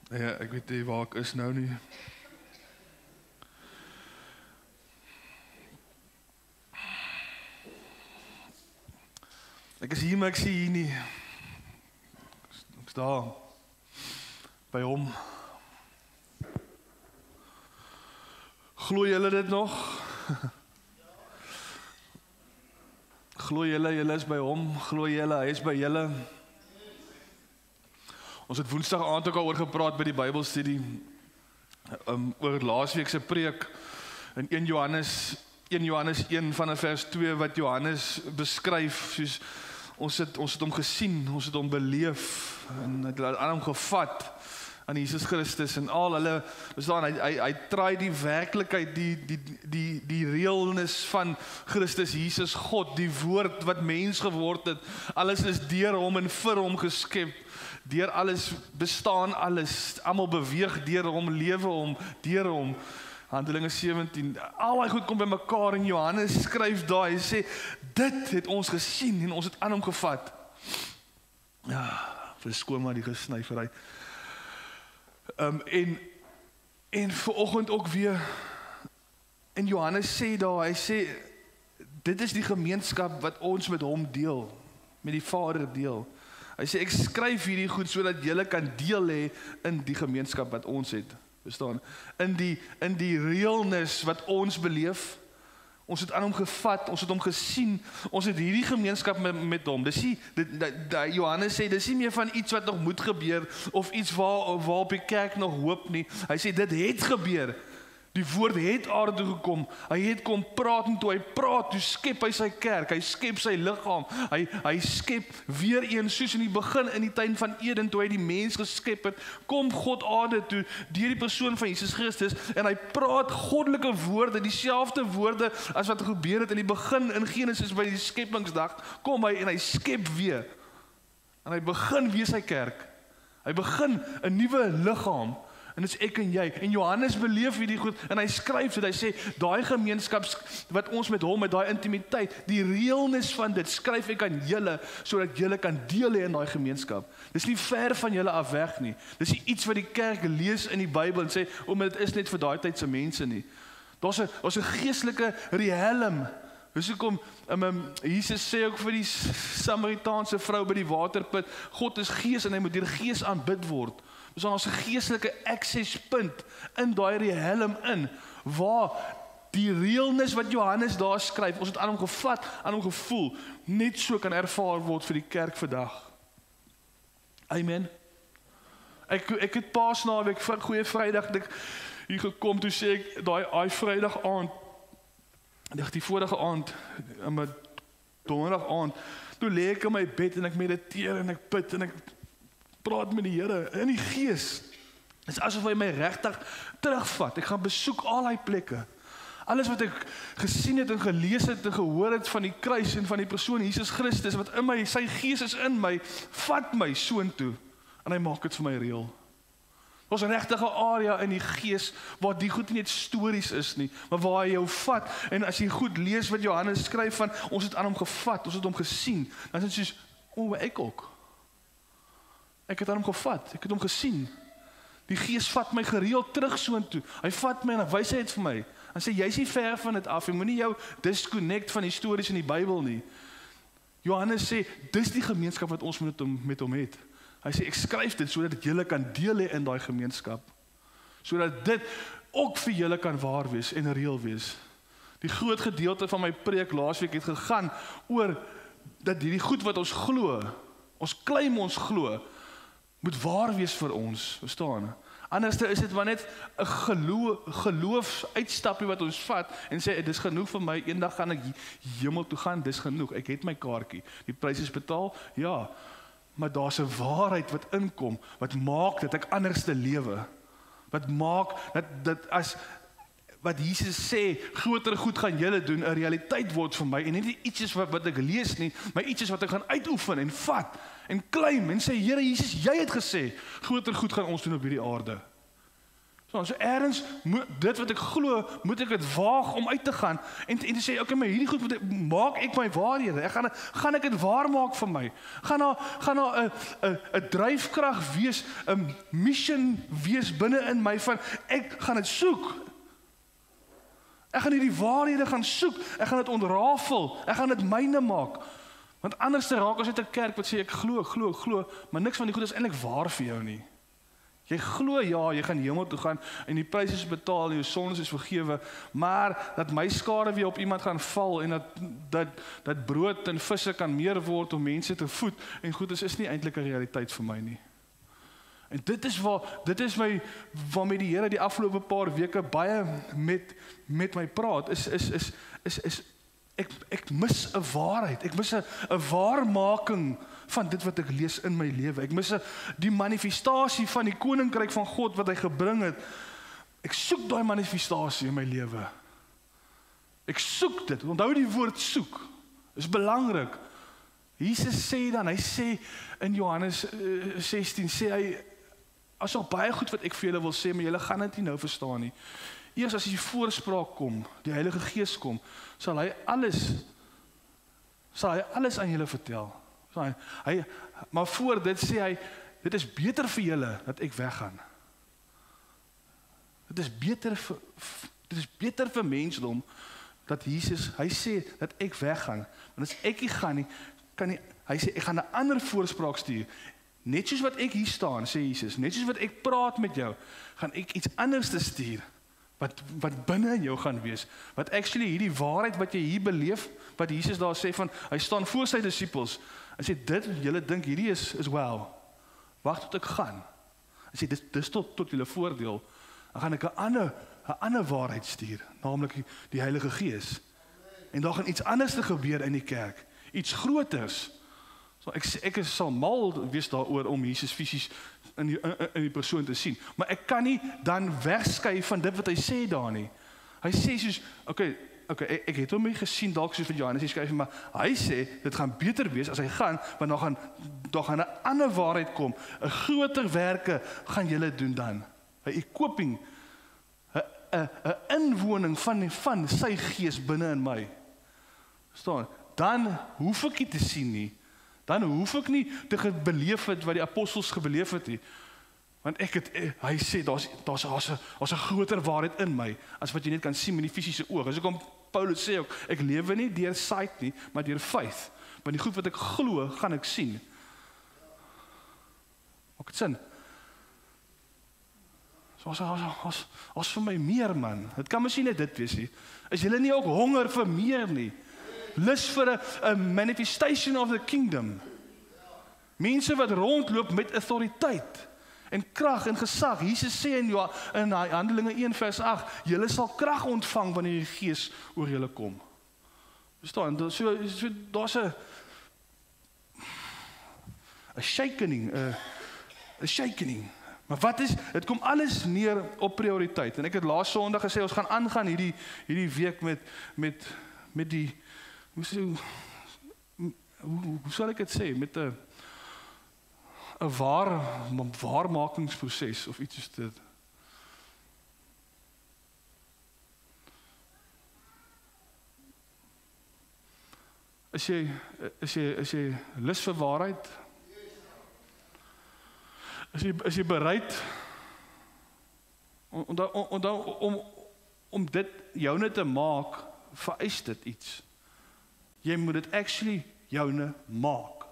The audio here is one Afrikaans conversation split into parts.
Ja, ek weet nie waar ek is nou nie. Ek is hier, maar ek sien hier nie. Ek is daar, by hom. Glo julle dit nog? Glo julle is by hom? Glo julle, hy is by julle? Ons het woensdag aand ook al oor gepraat by die Bybelstudie, oor laasweek se preek in 1 Johannes 1 vanaf vers 2 wat Johannes beskryf, soos ons het hom gesien, ons het hom beleef, en het aan hom gevat, aan Jesus Christus, en al hulle, hy traai die werklikheid, die realness van Christus Jesus, God, die woord wat mens geword het, alles is deur hom en vir hom geskep, deur alles bestaan alles, almal beweeg deur hom, lewe hom, deur hom. Handelinge 17, al die goed kom by mekaar en Johannes skryf daar, hy sê, dit het ons gesien en ons het aan hom gevat. Ja, verskoon maar die gesnyverheid. En vanoggend ook weer, en Johannes sê daar, hy sê, dit is die gemeenskap wat ons met hom deel, met die Vader deel. Hy sê, ek skryf hierdie goed sodat julle kan deel hê in die gemeenskap wat ons het. Verstaan? In die realness wat ons beleef, ons het aan hom gevat, ons het hom gesien, ons het hierdie gemeenskap met hom. Dis nie, Johannes sê, dis nie meer van iets wat nog moet gebeur, of iets waar op die kerk nog hoop nie. Hy sê, dit het gebeur. Die woord het aarde toe gekom, hy het kom praat, en toe hy praat, toe skep hy sy kerk, hy skep sy liggaam, hy skep weer een, soos in die begin in die tuin van Eden, toe hy die mens geskep het, kom God aarde toe, deur die persoon van Jesus Christus, en hy praat goddelike woorde, dieselfde woorde as wat gebeur het in die begin in Genesis by die skepingsdag, kom hy en hy skep weer, en hy begin weer sy kerk, hy begin 'n nuwe liggaam, en dit is ek en jy, en Johannes beleef hierdie goed, en hy skryf dit, hy sê, daai gemeenskap wat ons met hom, met daai intimiteit, die realness van dit, skryf ek aan julle, sodat julle kan deel hê in daai gemeenskap. Dis nie ver van julle af weg nie, dis nie iets wat die kerk lees in die Bybel, en sê, maar dit is net vir daai tydse mense nie. Daar's 'n geestelike realm. Dus hoekom, Jesus sê ook vir die Samaritaanse vrou by die waterput, God is gees en hy moet deur gees aanbid word. Dus dan is 'n geestelike accesspunt in daai realm in, waar die realness wat Johannes daar skryf, ons het aan hom gevat, aan hom gevoel, net so kan ervaar word vir die kerk vandag. Amen. Ek het Paasnaweek, Goeie Vrydag, ek hier gekom, toe sê ek, daai Vrydag aand, die vorige aand, donderdag aand, toe lê ek in my bed en ek mediteer en ek bid en ek praat met die Here in die gees. Dit is asof hy my regtig terugvat. Ek gaan besoek al die plekke. Alles wat ek gesien het en gelees het en gehoor het van die kruis en van die persoon Jesus Christus wat in my, sy gees is in my, vat my soontoe en hy maak dit vir my reël. Ons regtige area in die gees waar die goed nie net stories is nie, maar waar hy jou vat, en as jy goed lees wat Johannes skryf van, ons het aan hom gevat, ons het hom gesien, dan is dit soos, ek ook. Ek het aan hom gevat, ek het hom gesien. Die gees vat my gereeld terug soontoe. Hy vat my en hy wys dit vir my. En sê, jy is nie ver van dit af, jy moenie jou disconnect van die stories in die Bybel nie. Johannes sê, dis die gemeenskap wat ons met hom het. Hy sê, ek skryf dit sodat julle kan deel hê in daai gemeenskap. Sodat dit ook vir julle kan waar wees en reël wees. Die groot gedeelte van my preek laasweek het gegaan oor dat hierdie goed wat ons glo, ons claim ons glo, moet waar wees vir ons, verstaan? Anders is dit maar net 'n geloofsuitstapie wat ons vat en sê, dis genoeg vir my, eendag gaan ek hemel toe gaan, dis genoeg, ek het my kaartjie, die prys is betaal, ja, maar daar's 'n waarheid wat inkom, wat maak dat ek anders te lewe, wat maak dat as wat Jesus sê, groter goed gaan julle doen, 'n realiteit word vir my, en nie iets wat ek lees nie, maar iets wat ek gaan uitoefen en vat, en claim, en sê, Here Jesus, jy het gesê, groter goed gaan ons doen op hierdie aarde. So ergens, dit wat ek glo, moet ek dit waag om uit te gaan en te sê, okay, maar hierdie goed maak ek my waarhede. Gaan ek dit waar maak vir my? Gaan daar 'n dryfkrag wees, 'n mission wees binne in my van ek gaan dit soek. Ek gaan hierdie waarhede gaan soek. Ek gaan dit ontrafel. Ek gaan dit myne maak. Want anders raak ons uit 'n kerk wat sê ek glo, maar niks van die goed is eintlik waar vir jou nie. Jy glo ja, jy gaan hemel toe gaan en die pryse is betaal en jou sondes is vergewe, maar dat my skade weer op iemand gaan val en dat brood en visse kan meer word om mense te voed en goed is nie eintlik 'n realiteit vir my nie. En dit is waarmee die Here die afgelope paar weke baie met my praat is ek mis 'n waarheid. Ek mis 'n waarmaking van dit wat ek lees in my lewe. Ek mis die manifestasie van die koninkryk van God wat hy gebring het. Ek soek daai manifestasie in my lewe. Ek soek dit. Onthou die woord soek. Is belangrik. Jesus sê dan, hy sê in Johannes 16 sê hy as al baie goed wat ek vir julle wil sê, maar julle gaan dit nie nou verstaan nie. Eers as die voorspraak kom, die Heilige Gees kom, sal hy alles aan julle vertel. Maar voor dit sê hy, dit is beter vir julle dat ek weggaan. Dit is beter vir mensdom dat Jesus, hy sê dat ek weggaan. Want as ek nie gaan nie, hy sê ek gaan 'n ander voorspraak stuur. Net soos wat ek hier staan, sê Jesus, net soos wat ek praat met jou, gaan ek iets anders te stuur wat binne in jou gaan wees. Wat actually hierdie waarheid wat jy hier beleef, wat Jesus daar sê van, hy staan voor sy disippels en sê dit julle dink hierdie is well. Wag tot ek gaan. Hy sê dis tot julle voordeel. Dan gaan ek 'n ander waarheid stuur, naamlik die Heilige Gees. En daar gaan iets anders te gebeur in die kerk, iets groters. So ek sal mal wees daaroor om Jesus fisies in die persoon te sien, maar ek kan nie dan wegskuif van dit wat hy sê daar nie. Hy sê soos, okay, ek het hom nie gesien dalk soos vir Johannes skryf, maar hy sê dit gaan beter wees as hy gaan, want daar gaan 'n ander waarheid kom, 'n groter werke gaan julle doen dan. 'n Equipping, 'n inwoning van sy gees binne in my. Verstaan? Dan hoef ek nie te sien nie. Dan hoef ek nie te beleef het wat die apostels gebeleef het nie. Want hy sê daar's 'n groter waarheid in my as wat jy net kan sien met die fisiese oog. Dis hoekom Paulus sê ook, ek lewe nie deur sight nie, maar deur faith. Want die goed wat ek glo, gaan ek sien. Maak dit sin? As vir my meer man. Dit kan mos nie net dit wees nie. Is julle nie ook honger vir meer nie? Lus vir 'n manifestation of the kingdom. Mense wat rondloop met autoriteit en krag en gesag. Jesus sê in Handelinge 1 vers 8, julle sal krag ontvang wanneer die Gees oor julle kom. Verstaan? So daar's 'n shakening. Maar wat is, dit kom alles neer op prioriteit. En ek het laas Sondag gesê ons gaan aangaan hierdie week met die hoe sal ek dit sê, met 'n waarmakingsproses of iets soos dit. Is jy lus vir waarheid? Is jy bereid om dit joune te maak, vereis dit iets. Jy moet dit actually joune maak.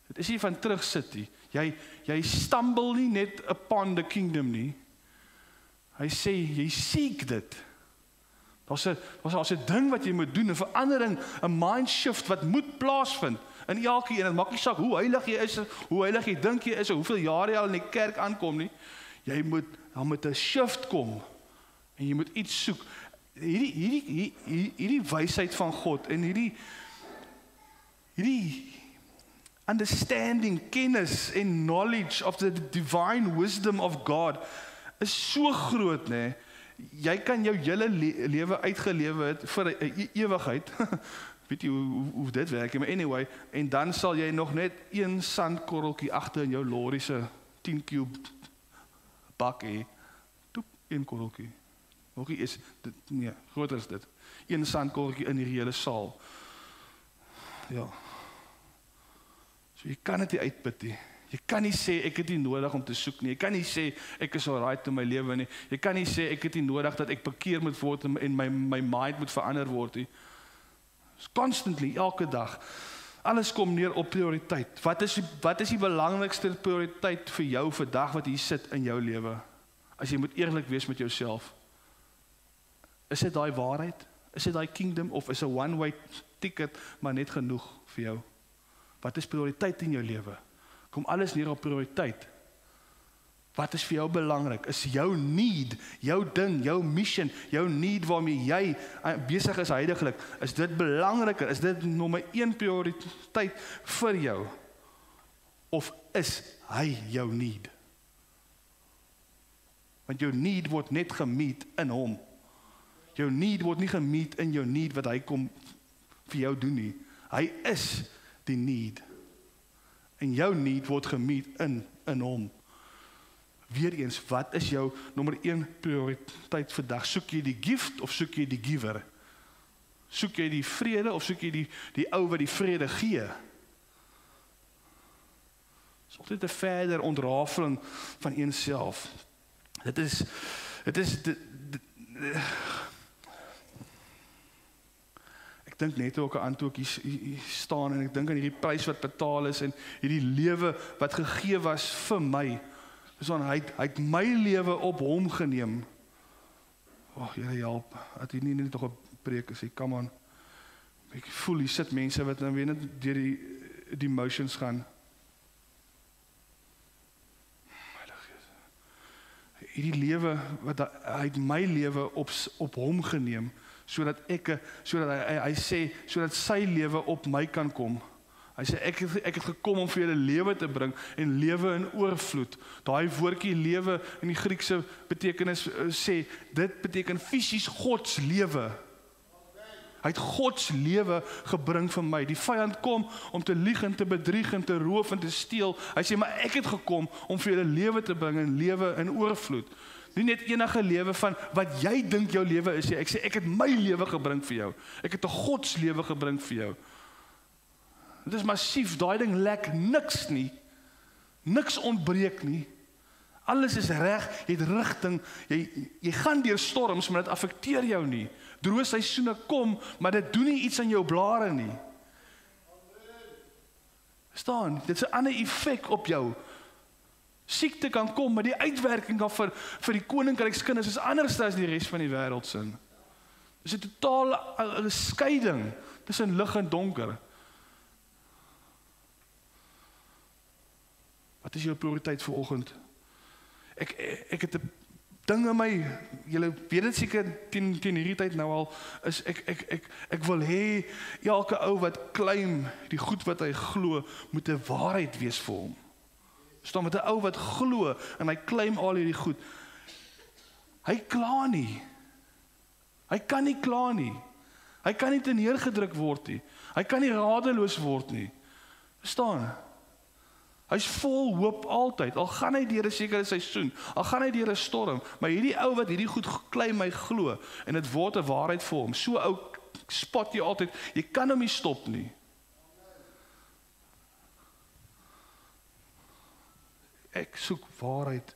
Dit is nie van terugsit nie. Jy stumble nie net upon the kingdom nie. Hy sê jy seek dit. Daar's 'n ding wat jy moet doen, 'n verandering, 'n mind shift wat moet plaasvind in elkeen. Dit maak nie saak hoe heilig jy is, hoe heilig jy dink jy is, of hoeveel jare jy al in die kerk aankom nie. Daar moet 'n shift kom en jy moet iets soek. Hierdie wysheid van God en hierdie understanding, kennis en knowledge of the divine wisdom of God is so groot, né? Jy kan jou hele lewe uitgelewe het vir 'n ewigheid. Weet jy hoe dit werk? Maar anyway, en dan sal jy nog net een sandkorreltjie agter in jou lorry se 10 cube bak hê, toep, 1 korreltjie. Hokkie is, groter is dit. 1 sandkorreltjie in die hele saal. Ja. So jy kan dit nie uitput nie. Jy kan nie sê, ek het nie nodig om te soek nie. Jy kan nie sê, ek is alright in my lewe nie. Jy kan nie sê, ek het nie nodig dat ek bekeer moet word en my mind moet verander word nie. Constantly, elke dag. Alles kom neer op prioriteit. Wat is die belangrikste prioriteit vir jou vandag wat hier sit in jou lewe? As jy moet eerlik wees met jouself. Is dit daai waarheid? Is dit daai kingdom of is 'n one-way ticket maar net genoeg vir jou? Wat is prioriteit in jou lewe? Kom alles neer op prioriteit. Wat is vir jou belangrik? Is jou need, jou ding, jou mission, jou need waarmee jy besig is heiliglik, is dit belangriker? Is dit nommer 1 prioriteit vir jou? Of is hy jou need? Want jou need word net gemeet in hom. Jou need word nie gemeet in jou need wat hy kom vir jou doen nie. Hy is die need. En jou need word gemeet in hom. Weereens, wat is jou nommer 1 prioriteit vandag? Soek jy die gift of soek jy die giver? Soek jy die vrede of soek jy die ou wat die vrede gee? Dis altyd 'n verder ontrafeling van eenself. Dit is ek dink net ook aan toe ek hier staan en ek dink aan hierdie prys wat betaal is en hierdie lewe wat gegee was vir my. Dus dan hy het my lewe op hom geneem. Here help, dat hy nie nog 'n preek sê, come on. Ek voel hier sit mense wat nou weer net deur die emotions gaan. Hierdie lewe wat hy het my lewe op hom geneem sodat hy sê sodat sy lewe op my kan kom. Hy sê ek het gekom om vir julle lewe te bring en lewe in oorvloed. Daai woordjie lewe in die Griekse betekenis sê dit beteken fisies God se lewe. Hy het God se lewe gebring vir my. Die vyand kom om te lieg en te bedrieg en te roof en te steel. Hy sê maar ek het gekom om vir julle lewe te bring en lewe in oorvloed. Nie net enige lewe van wat jy dink jou lewe is nie. Ek sê ek het my lewe gebring vir jou. Ek het 'n God se lewe gebring vir jou. Dit is massief, daai ding lek niks nie. Niks ontbreek nie. Alles is reg, jy het rigting, jy gaan deur storms, maar dit affekteer jou nie. Droë seisoene kom, maar dit doen nie iets aan jou blare nie. Verstaan, dit is 'n ander effek op jou. Siekte kan kom, maar die uitwerking vir die koninkrykskinders is anders as die res van die wêreld se. Dit is 'n totale skeiding tussen lig en donker. Wat is jou prioriteit vir oggend? Ek het 'n ding in my, julle weet dit seker teen hierdie tyd nou al, is ek wil hê elke ou wat claim die goed wat hy glo, moet 'n waarheid wees vir hom. Staan met 'n ou wat glo en hy claim al hierdie goed. Hy kla nie. Hy kan nie kla nie. Hy kan nie teneergedruk word nie. Hy kan nie radeloos word nie. Verstaan? Hy's vol hoop altyd. Al gaan hy deur 'n sekere seisoen, al gaan hy deur 'n storm, maar hierdie ou wat hierdie goed claim hy glo en dit word 'n waarheid vir hom. So ou spot jy altyd. Jy kan hom nie stop nie. Ek soek waarheid.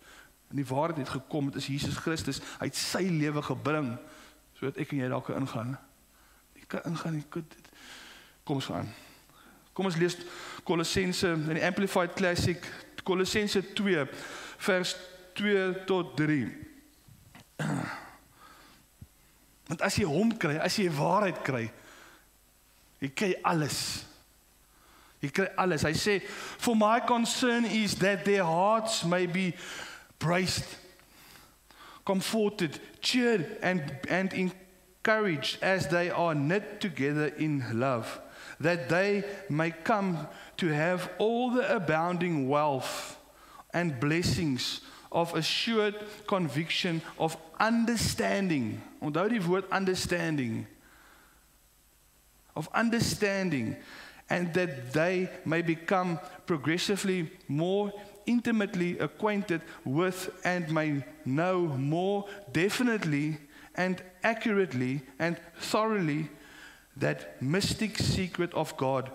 En die waarheid het gekom, dit is Jesus Christus. Hy het sy lewe gebring sodat ek en jy daar kan ingaan. Ek kan ingaan. Kom ons gaan. Kom ons lees Kolossense in die Amplified Classic, Kolossense 2 vers 2 tot 3. Want as jy hom kry, as jy waarheid kry, jy kry alles. Jy kry alles. Hy sê, for my concern is that their hearts may be braced, comforted, cheered and encouraged as they are knit together in love, that they may come to have all the abounding wealth and blessings of assured conviction of understanding. Onthou die woord understanding. Of understanding. And that they may become progressively more intimately acquainted with and may know more definitely and accurately and thoroughly that mystic secret of God,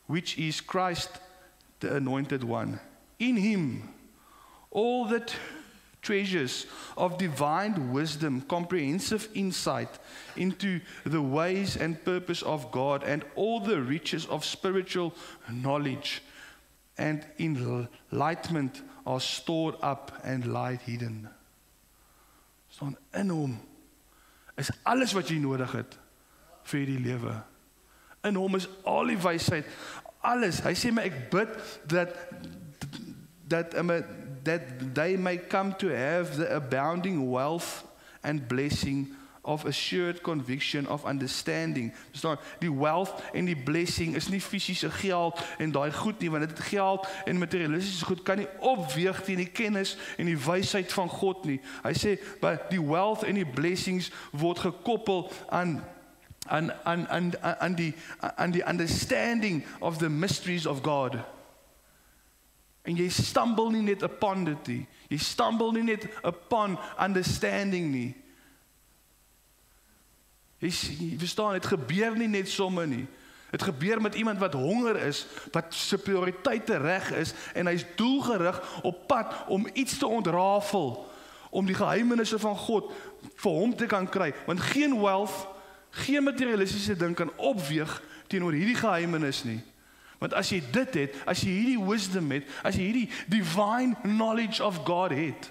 which is Christ, the Anointed One. In Him, all the treasures of divine wisdom, comprehensive insight into the ways and purpose of God, and all the riches of spiritual knowledge and enlightenment are stored up and lie hidden. Staan in Hom is alles wat jy nodig het vir die lewe. In Hom is al die wysheid, alles. Hy sê my, ek bid that they may come to have the abounding wealth and blessing of assured conviction of understanding. Verstaan, die wealth en die blessing is nie fisiese geld en daai goed nie, want dit geld en materialistiese goed kan nie opweeg teen die kennis en die wysheid van God nie. Hy sê, but die wealth en die blessings word gekoppel aan die understanding of the mysteries of God. En jy stumble nie net upon dit nie. Jy stumble nie net upon understanding nie. Jy verstaan, het gebeur nie net somme nie. Het gebeur met iemand wat honger is, wat sy prioriteite reg is, en hy is doelgerig op pad om iets te ontrafel, om die geheimenisse van God vir hom te kan kry. Want geen wealth, geen materialistiese ding kan opweeg teenoor hierdie geheimenis nie. Want as jy dit het, as jy hierdie wisdom het, as jy hierdie divine knowledge of God het,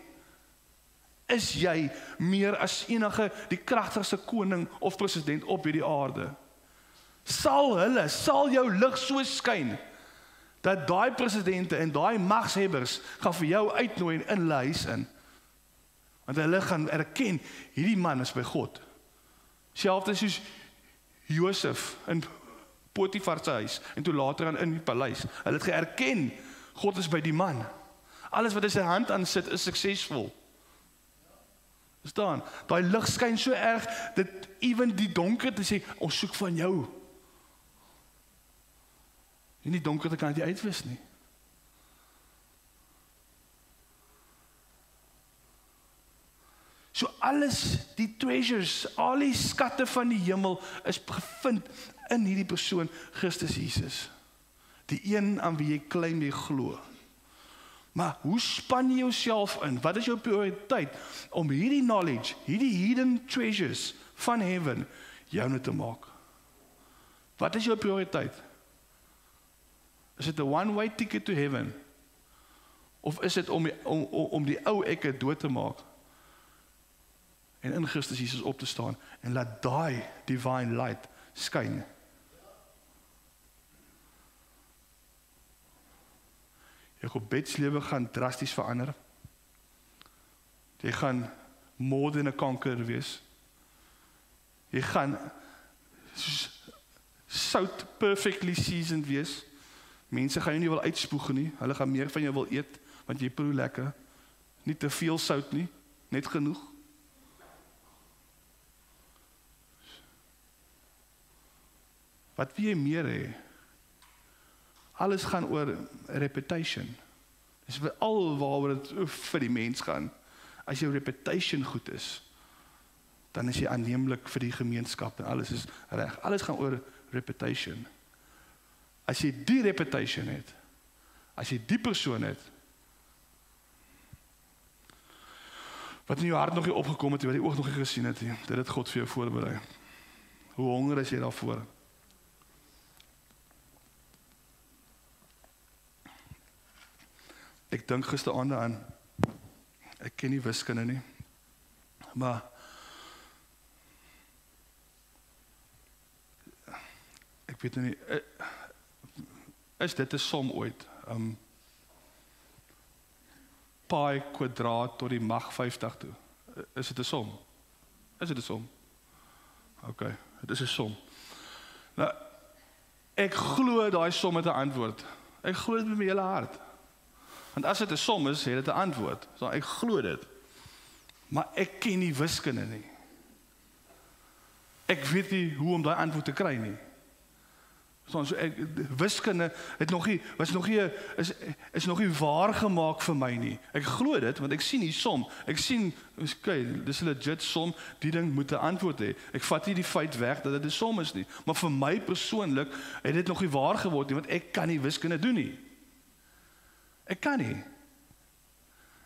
is jy meer as enige die kragtigste koning of president op hierdie aarde. Sal jou lig so skyn, dat daai presidente en daai magshebbers gaan vir jou uitnooi in hulle huis in. Want hulle gaan erken, hierdie man is by God. Selfs soos Josef in Potifar se huis, en toe later in die paleis. Hulle het geerken, God is by die man. Alles wat hy sy hand aan sit, is suksesvol. Verstaan, daai lig skyn so erg, dat even die donkerte sê, ons soek van jou. En die donkerte kan dit nie uitwis nie. So alles, die treasures, al die skatte van die hemel, is gevind in hierdie persoon, Christus Jesus. Die een aan wie jy claim jy glo. Maar hoe span jy jouself in? Wat is jou prioriteit om hierdie knowledge, hierdie hidden treasures van heaven, joune te maak? Wat is jou prioriteit? Is dit 'n one-way ticket to heaven? Of is dit om die ou ekke dood te maak? En in Christus Jesus op te staan en laat daai divine light skyn. Jou gebedslewe gaan drasties verander. Jy gaan more than 'n conqueror wees. Jy gaan sout perfectly seasoned wees. Mense gaan jou nie wil uitspoeg nie. Hulle gaan meer van jou wil eet, want jy proe lekker. Nie te veel sout nie, net genoeg. Wat wil jy meer hê? Alles gaan oor reputation. Dis al waaroor dit vir die mens gaan. As jou reputation goed is, dan is jy aanneemlik vir die gemeenskap en alles is reg. Alles gaan oor reputation. As jy die reputation het, as jy die persoon het, wat in jou hart nog nie opgekom het, wat jy oog nog nie gesien het, dit het God vir jou voorberei. Hoe honger is jy daarvoor? Ek dink gisteraand aan, ek ken nie wiskunde nie, maar ek weet nie, is dit 'n som ooit? Pi kwadraat tot die mag 50 toe. Is dit 'n som? Is dit 'n som? OK, dit is 'n som. Nou, ek glo daai som het 'n antwoord. Ek glo dit met my hele hart. Want as dit 'n som is, het dit 'n antwoord. So ek glo dit. Maar ek ken nie wiskunde nie. Ek weet nie hoe om daai antwoord te kry nie. So wiskunde is nog nie waar gemaak vir my nie. Ek glo dit, want ek sien die som. Ek sien, okay, dis 'n legit som, die ding moet 'n antwoord hê. Ek vat nie die feit weg dat dit 'n som is nie. Maar vir my persoonlik het dit nog nie waar geword nie, want ek kan nie wiskunde doen nie. Ek kan nie.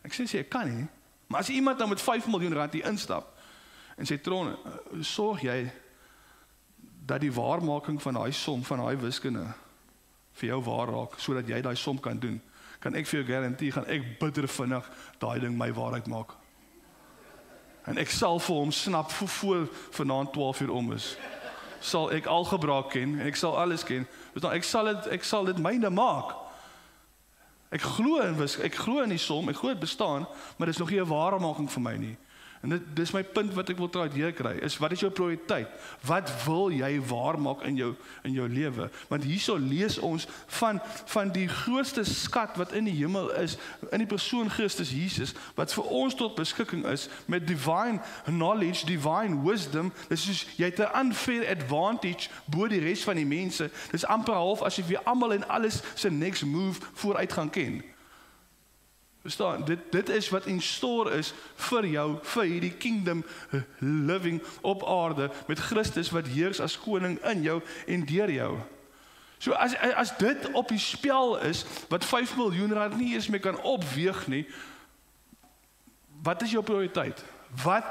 Ek sê ek kan nie. Maar as iemand nou met 5 miljoen rand hier instap en sê Tron, sorg jy dat die waarmaking van daai som, van daai wiskunde vir jou waar raak, sodat jy daai som kan doen, kan ek vir jou garandeer, gaan ek bitter vinnig daai ding my waarheid maak. En ek sal vir hom snap voor vanaand 12 uur om is. Sal ek algebra ken, en ek sal alles ken. Dus nou, ek sal dit myne maak. Ek glo in die som, ek glo dit bestaan, maar dit is nog nie 'n waarmaking vir my nie. En dis my punt wat ek wil try hier kry, is wat is jou prioriteit? Wat wil jy waarmaak in jou lewe? Want hierso lees ons van die grootste skat wat in die hemel is, in die persoon Christus Jesus, wat vir ons tot beskikking is, met divine knowledge, divine wisdom. Dis soos, jy het 'n unfair advantage bo die res van die mense. Dis amper half asof jy almal en alles se next move vooruit gaan ken. Verstaan, dit is wat in store is vir jou, vir hierdie kingdom living op aarde, met Christus wat heers as koning in jou en deur jou. So as dit op die spel is, wat 5 miljoen rand nie eens meer kan opweeg nie, wat is jou prioriteit? Wat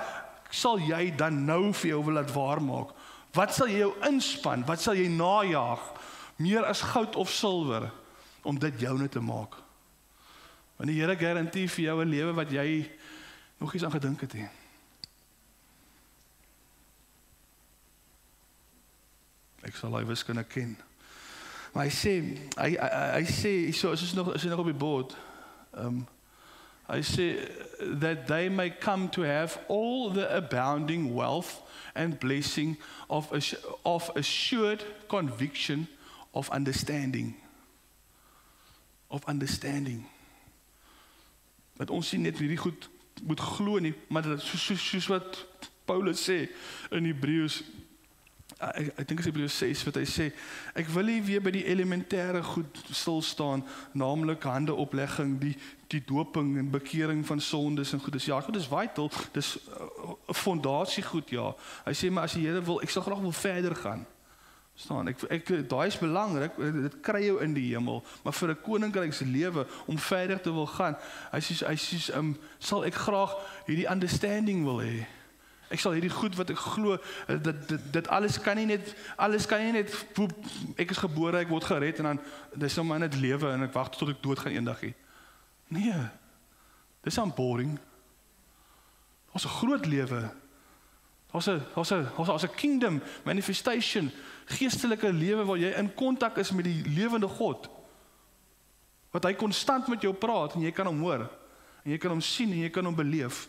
sal jy dan nou vir jou wil laat waarmaak? Wat sal jy jou inspann? Wat sal jy najaag? Meer as goud of silwer, om dit joune te maak? Want die Here garandeer vir jou 'n lewe wat jy nog eens aan gedink het nie. Ek sal hy wiskunde ken. Maar hy sê, so is nog op die bord. Hy sê that they may come to have all the abounding wealth and blessing of assured conviction of understanding. Of understanding. Dat ons nie net hierdie goed moet glo nie, maar dat soos wat Paulus sê in Hebreërs, ek dink is Hebreërs 6 wat hy sê, ek wil nie weer by die elementêre goed stil staan, naamlik handeoplegging, die doping en bekering van sondes en goedes. Ja, goed is vital, dis 'n fondasie goed, ja. Hy sê maar as die Here wil, ek sal graag wil verder gaan. Staan, daai is belangrik, dit kry jou in die hemel, maar vir 'n koninkryks lewe om verder te wil gaan, hy sê sal ek graag hierdie understanding wil hê. Ek sal hierdie goed wat ek glo, dit alles kan nie net, ek is gebore, ek word gered en dan dis nou maar net lewe en ek wag tot ek dood gaan eendag nie. Nee. Dis aan boring. Ons 'n groot lewe. Ons 'n kingdom manifestation, geestelike lewe waar jy in kontak is met die lewende God. Wat hy konstant met jou praat en jy kan hom hoor. En jy kan hom sien en jy kan hom beleef.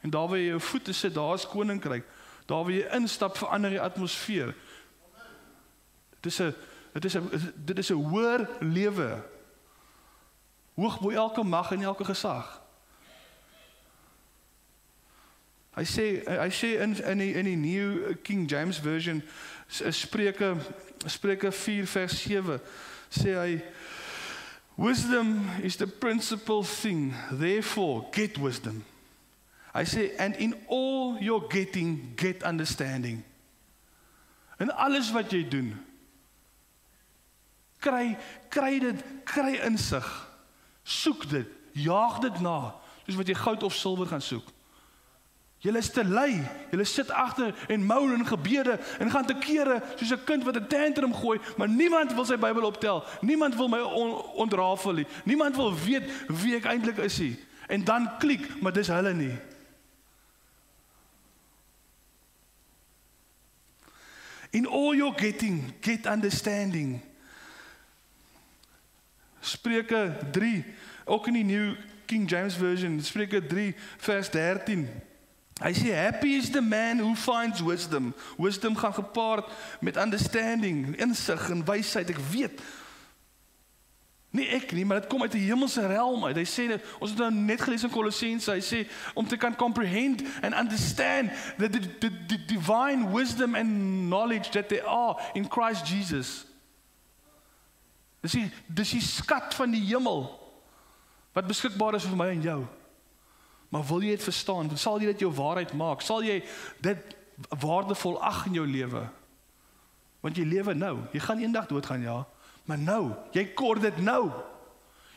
En daar waar jy jou voete sit, daar is koninkryk. Daar waar jy instap, verander die atmosfeer. Dit is 'n hoër lewe. Hoog bo elke mag en elke gesag. Hy sê in die New King James Version, Spreuke 4 vers 7, sê hy, wisdom is the principal thing, therefore get wisdom. Hy sê, and in all your getting, get understanding. En alles wat jy doen, kry insig, soek dit, jaag dit na, soos wat jy goud of silwer gaan soek. Julle is te lui, julle sit agter en moan in gebede en gaan te kere soos 'n kind wat 'n tantrum gooi, maar niemand wil sy Bybel optel, niemand wil my ontrafel nie, niemand wil weet wie ek eintlik is nie, en dan klik, maar dis hulle nie. In all your getting, get understanding. Spreuke 3, ook in die New King James Version, Spreuke 3 vers 13. Hy sê, happy is the man who finds wisdom. Wisdom gaan gepaard met understanding, insig en wysheid. Ek weet, nie ek nie, maar dit kom uit die hemelse realm uit. Hy sê, ons het nou net gelees in Kolossense, hy sê, om te kan comprehend and understand the divine wisdom and knowledge that there are in Christ Jesus. Dis die skat van die hemel, wat beskikbaar is vir my en jou. Maar wil jy dit verstaan? Sal jy dit jou waarheid maak? Sal jy dit waardevol ag in jou lewe? Want jy lewe nou. Jy gaan eendag doodgaan, ja. Maar nou, jy kort dit nou.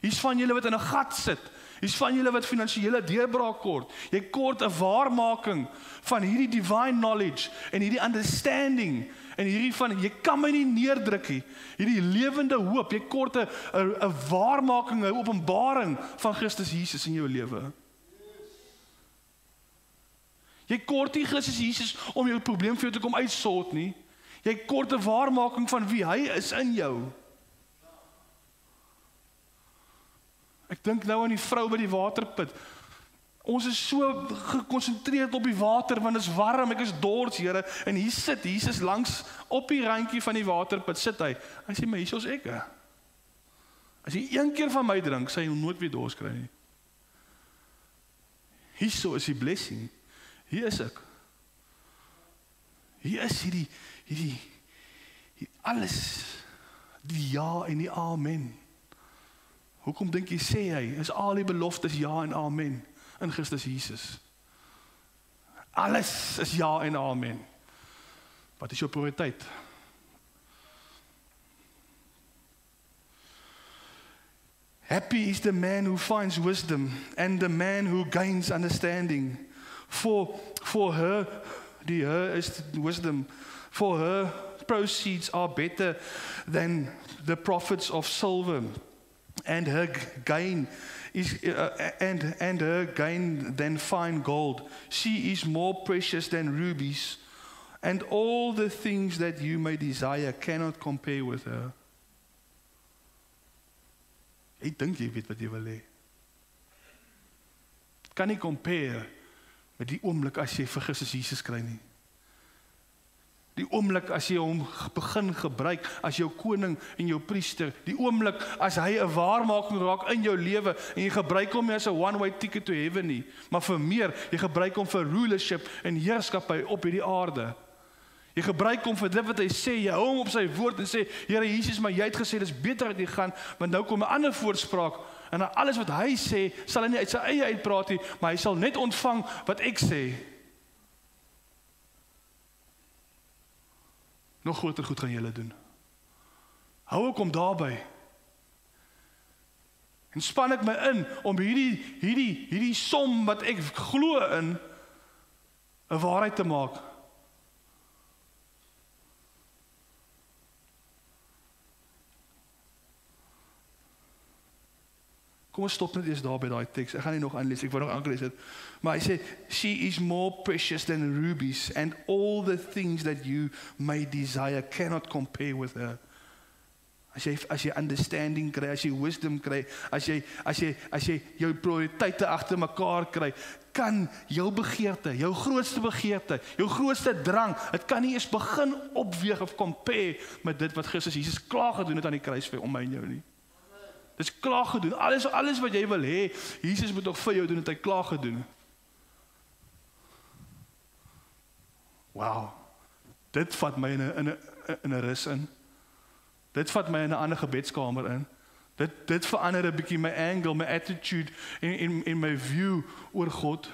Hier's van julle wat in 'n gat sit. Hier's van julle wat finansiële deurbraak kort. Jy kort 'n waarmaking van hierdie divine knowledge en hierdie understanding en hierdie van jy kan my nie neerdruk nie. Hierdie lewende hoop. Jy kort 'n waarmaking, 'n openbaring van Christus Jesus in jou lewe. Jy kort nie Christus Jesus om jou probleem vir jou te kom uitsort nie. Jy kort 'n waarmaking van wie hy is in jou. Ek dink nou aan die vrou by die waterput. Ons is so gekonsentreerd op die water, want dit is warm, ek is dors, Here, en hier sit Jesus langs, op die randjie van die waterput, sit hy. Hy sê, maar hier is ek. As jy een keer van my drink, sal jy nooit weer dors kry nie. Hier so is die blessing. Hier is ek. Hier is hierdie alles, die ja en die amen. Hoekom dink jy sê hy, is al die beloftes ja en amen in Christus Jesus? Alles is ja en amen. Wat is jou prioriteit? Happy is the man who finds wisdom and the man who gains understanding. For her, her is wisdom. For her proceeds are better than the profits of silver. And her gain is and her gain than fine gold. She is more precious than rubies, and all the things that you may desire cannot compare with her. Ek dink jy weet wat jy wil hê. Kan nie compare met die oomblik as jy vir Christus Jesus kry nie. Die oomblik as jy hom begin gebruik as jou koning en jou priester, die oomblik as hy 'n waarmaking raak in jou lewe en jy gebruik hom nie as 'n one-way ticket to heaven nie, maar vir meer, jy gebruik hom vir rulership en heerskappy op hierdie aarde. Jy gebruik hom vir dit wat hy sê, jy hou hom op sy woord en sê, Here Jesus, maar jy het gesê dis beter dat jy gaan, want nou kom 'n ander voorspraak en alles wat hy sê, sal hy nie uit sy eie uitpraat nie, maar hy sal net ontvang wat ek sê. Nog groter goed gaan julle doen. Hou ek hom daarby. En span ek my in om hierdie som wat ek glo in 'n waarheid te maak. Kom ons stop net eers daar by daai teks. Ek gaan nie nog aanlees, ek wou nog aanlees het. Maar hy sê, she is more precious than rubies, and all the things that you may desire cannot compare with her. As jy understanding kry, as jy wisdom kry, as jy jou prioriteite agter mekaar kry, kan jou begeerte, jou grootste begeerte, jou grootste drang, dit kan nie eens begin opweeg of compare met dit wat Christus Jesus klaar gedoen het aan die kruis vir om my en jou nie. Dit is klaar gedoen. Alles wat jy wil hê, Jesus moet nog vir jou doen, het hy klaar gedoen. Wow. Dit vat my in 'n rus in. Dit vat my in 'n ander gebedskamer in. Dit verander 'n bietjie my angle, my attitude en my view oor God.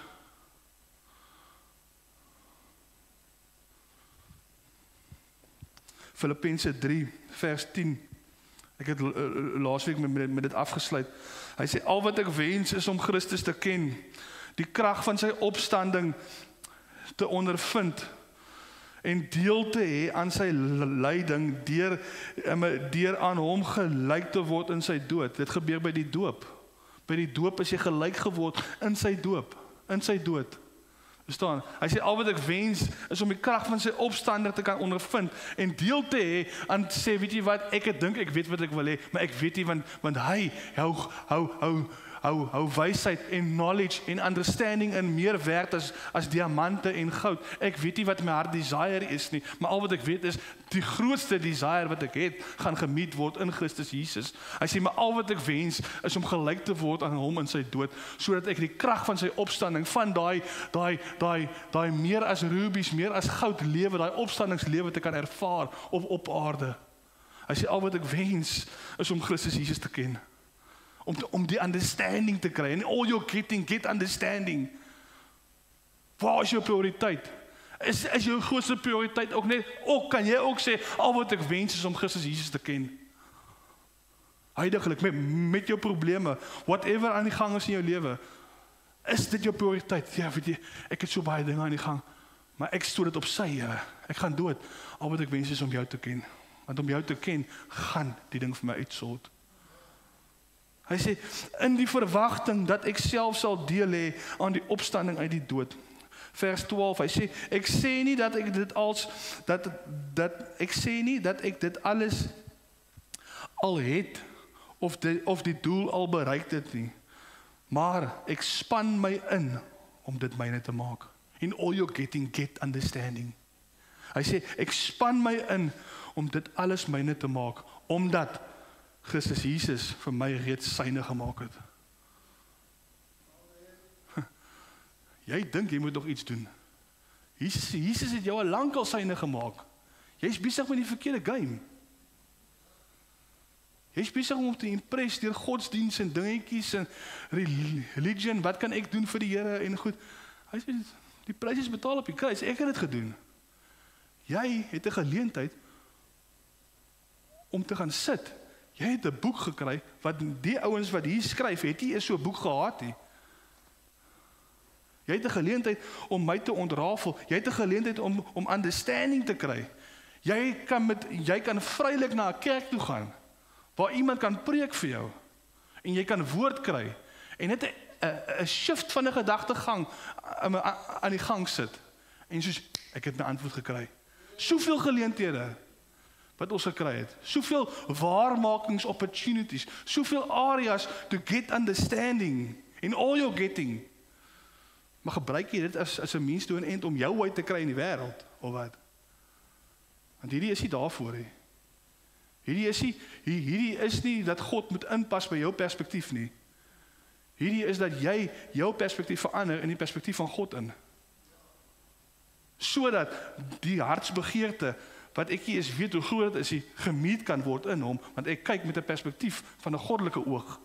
Filippense 3 vers 10. Ek het laasweek met dit afgesluit. Hy sê, al wat ek wens is om Christus te ken, die krag van sy opstanding te ondervind en deel te hê aan sy lyding deur aan hom gelyk te word in sy dood. Dit gebeur by die doop. By die doop is jy gelyk geword in sy doop, in sy dood. Verstaan? Hy sê al wat ek wens is om die krag van sy opstanding te kan ondervind en deel te hê aan sê, weet jy wat, ek dink ek weet wat ek wil hê, maar ek weet nie want hy hou wysheid en knowledge en understanding in meer werd as diamante en goud. Ek weet nie wat my hart desire is nie, maar al wat ek weet is die grootste desire wat ek het, gaan gemeet word in Christus Jesus. Hy sê, maar al wat ek wens is om gelyk te word aan hom in sy dood, sodat ek die krag van sy opstanding, van daai meer as rubies, meer as goud lewe, daai opstandingslewe te kan ervaar op aarde. Hy sê, al wat ek wens, is om Christus Jesus te ken. Om die understanding te kry. En all you're getting, get understanding. Waar is jou prioriteit? Is jou grootste prioriteit ook net, kan jy ook sê, al wat ek wens is om Christus Jesus te ken. Huidiglik, met jou probleme, whatever aan die gang is in jou lewe, is dit jou prioriteit? Ja, weet jy, ek het so baie dinge aan die gang, maar ek stoot dit op sy, Here. Ek gaan dood. Al wat ek wens is om jou te ken. Want om jou te ken, gaan die ding vir my uitsort. Hy sê, in die verwagting dat ek self sal deel hê aan die opstanding uit die dood. Vers 12, hy sê, ek sê nie dat ek dit alles al het, of die doel al bereik het nie, maar ek span my in, om dit myne te maak. In all you're getting, get understanding. Hy sê, ek span my in, om dit alles myne te maak, omdat Christus Jesus vir my reeds syne gemaak het. Jy dink jy moet nog iets doen. Jesus het jou al lank al syne gemaak. Jy is besig met die verkeerde game. Jy is besig om te impress deur godsdienst en dingetjies en religion, wat kan ek doen vir die Here en goed. Hy sê, die prys is betaal op die kruis, ek het dit gedoen. Jy het 'n geleentheid om te gaan sit. Jy het 'n boek gekry, wat die ouens wat hier skryf, het nie eens so 'n boek gehad nie. Jy het 'n geleentheid om my te ontrafel. Jy het 'n geleentheid om understanding te kry. Jy kan vrylik na 'n kerk toe gaan, waar iemand kan preek vir jou, en jy kan woord kry, en net 'n shift van 'n gedagtegang aan die gang sit, en soos, ek het my antwoord gekry. Soveel geleenthede, wat ons gekry het, soveel waarmakings, opportunities, soveel areas to get understanding, in all you're getting, maar gebruik jy dit as 'n means to an end, om jou uit te kry in die wêreld, of wat? Want hierdie is nie daarvoor nie. Hierdie is nie dat God moet inpas by jou perspektief nie. Hierdie is dat jy jou perspektief verander in die perspektief van God in. Sodat die hartsbegeerte, wat ek nie eens weet hoe groot dit is, gemeet kan word in hom, want ek kyk met 'n perspektief van 'n goddelike oog.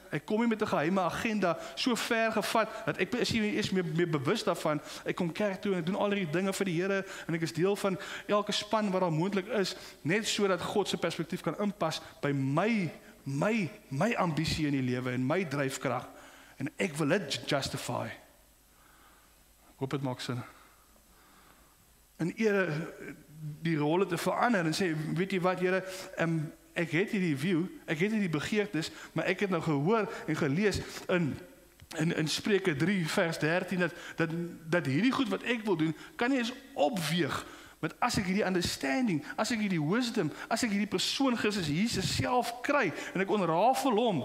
Ek kom nie met 'n geheime agenda so ver gevat, dat ek is nie eens meer bewus daarvan. Ek kom kerk toe en ek doen al hierdie dinge vir die Here, en ek is deel van elke span wat daar moontlik is, net sodat God se perspektief kan inpas by my ambisie in die lewe, en my dryfkrag, en ek wil dit justify. Ek hoop dit maak sin. En eerder die rolle te verander, en sê, weet jy wat, Here, ek het hierdie view, ek het hierdie begeertes, maar ek het nou gehoor en gelees in Spreuke 3 vers 13 dat hierdie goed wat ek wil doen, kan nie eens opweeg met as ek hierdie understanding, as ek hierdie wisdom, as ek hierdie persoon Christus Jesus self kry en ek onrafel hom.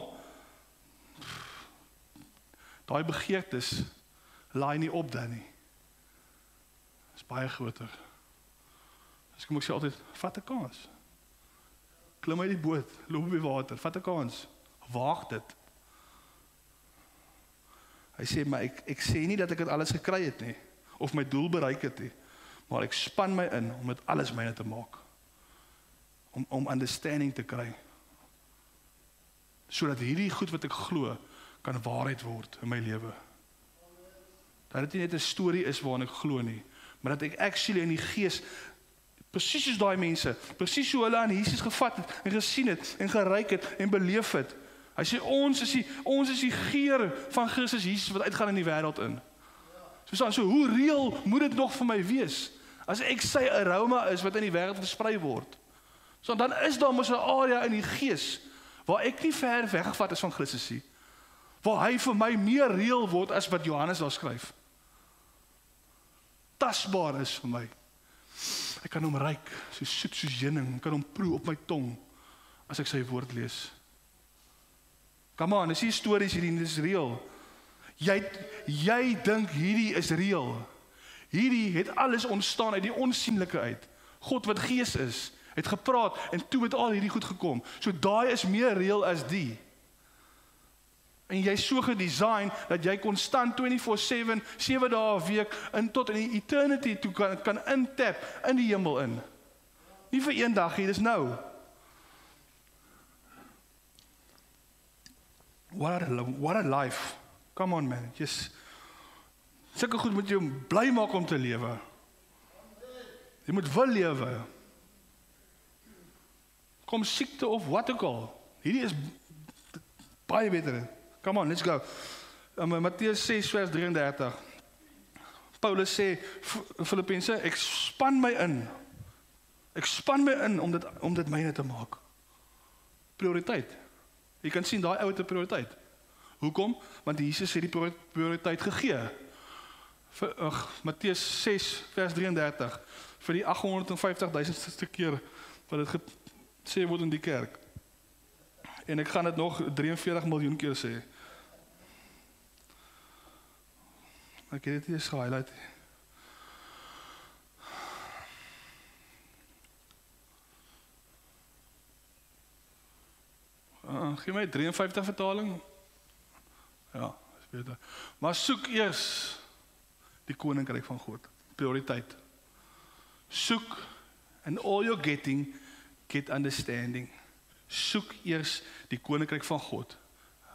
Daai begeertes laai nie op dan nie. Dit is baie groter. Dus kom ek sê altyd, vat 'n kans. Klim uit die boot, loop op die water, vat 'n kans, waag dit. Hy sê, maar ek sê nie dat ek dit alles gekry het nie, of my doel bereik het nie, maar ek span my in, om dit alles myne te maak, om understanding te kry, sodat hierdie goed wat ek glo, kan waarheid word in my lewe. Dat dit nie net 'n storie is waarin ek glo nie, maar dat ek actually in die gees, presies soos daai mense, presies so hulle aan Jesus gevat het, en gesien het, en geryk het, en beleef het. Hy sê, ons is die geur van Christus Jesus, wat uitgaan in die wêreld in. So hoe reëel moet dit nog vir my wees, as ek sy aroma is, wat in die wêreld versprei word. So dan is daar mos 'n area in die gees, waar ek nie ver weggevat is van Christus nie, waar hy vir my meer reëel word, as wat Johannes daar skryf. Tasbaar is vir my. Ek kan hom ruik, so soet soos heuning, ek kan hom proe op my tong, as ek sy woord lees. Come on, is die stories hierdie, dit is reëel. Jy dink hierdie is reëel. Hierdie het alles ontstaan uit die onsienlike uit. God wat gees is, het gepraat, en toe het al hierdie goed gekom. So daai is meer reëel as die. En jy is so gedesign, dat jy konstant 24/7, 7 dae 'n week, tot in die eternity toe kan intap in die hemel in. Nie vir een dag nie, dis nou. What a life. Come on man, sulke goed moet jy bly maak om te lewe. Jy moet wil lewe. Kom siekte of wat ook al. Hierdie is baie beter. Come on, let's go. Matteus 6 vers 33. Paulus sê, Filippense, ek span my in om dit myne te maak. Prioriteit. Jy kan sien, daai ou het 'n prioriteit. Hoekom? Want Jesus het die prioriteit gegee. Matteus 6 vers 33, vir die 850.000ste keer, wat dit gesê word in die kerk. En ek gaan dit nog 43 miljoen keer sê. Ek het dit hier gehighlight. Gee my 53 vertaling. Ja, is beter. Maar soek eers die koninkryk van God. Prioriteit. Soek, and all you're getting, get understanding. Soek eers die koninkryk van God.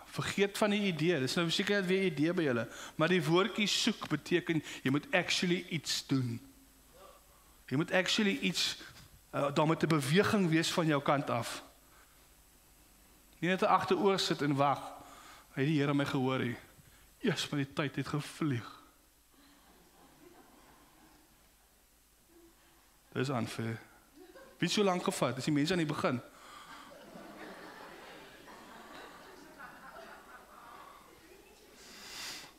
Vergeet van die idee, dis nou seker net weer idee by julle, maar die woordjie soek beteken, jy moet actually iets doen. Jy moet actually iets, daar moet 'n beweging wees van jou kant af. Nie net agteroor sit en wag, hy die Here my gehoor het. Eers maar die tyd het gevlieg. Dis unfair. Wie so lank gevat, dis die mense aan die begin.